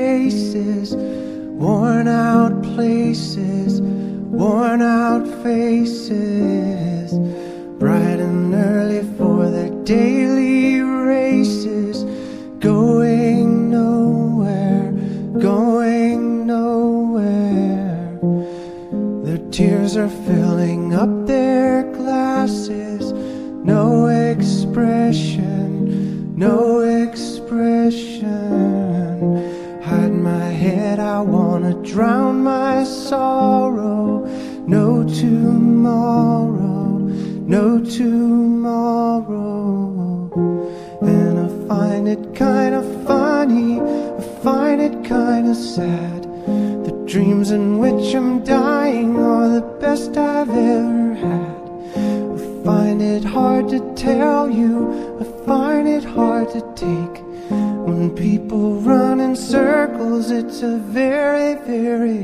faces, worn out places, worn out faces, bright and early for their daily races, going nowhere, going nowhere. Their tears are filling up their glasses, no expression, no expression. Hide my head, I wanna drown my sorrow. No tomorrow, no tomorrow. And I find it kinda funny, I find it kinda sad. The dreams in which I'm dying are the best I've ever had. I find it hard to tell you, I find it hard to take. When people run in circles, it's a very, very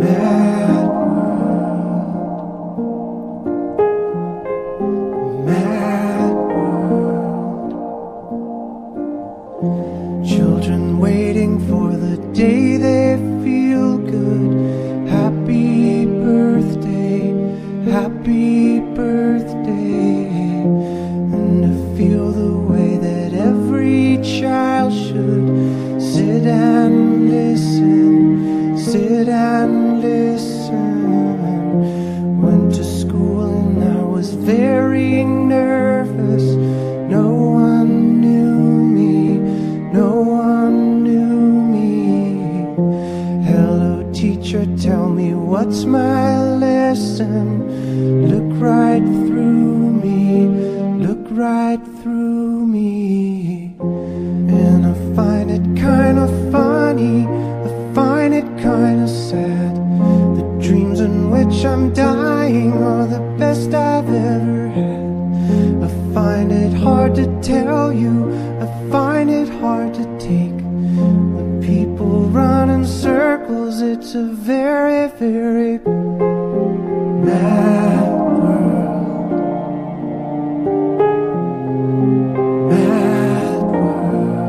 mad world. Mad world. Children waiting for the day they feel good. Happy birthday, happy birthday. And to feel the way that every child should sit and listen, sit and listen. Went to school and I was very nervous. No one knew me, no one knew me. Hello teacher, tell me what's my lesson. Look right through me, look right through me. And I find it kinda funny, I find it kinda sad. The dreams in which I'm dying are the best I've ever had. I find it hard to tell you, I find it hard to take. When people run in circles, it's a very, very mad world. Mad world.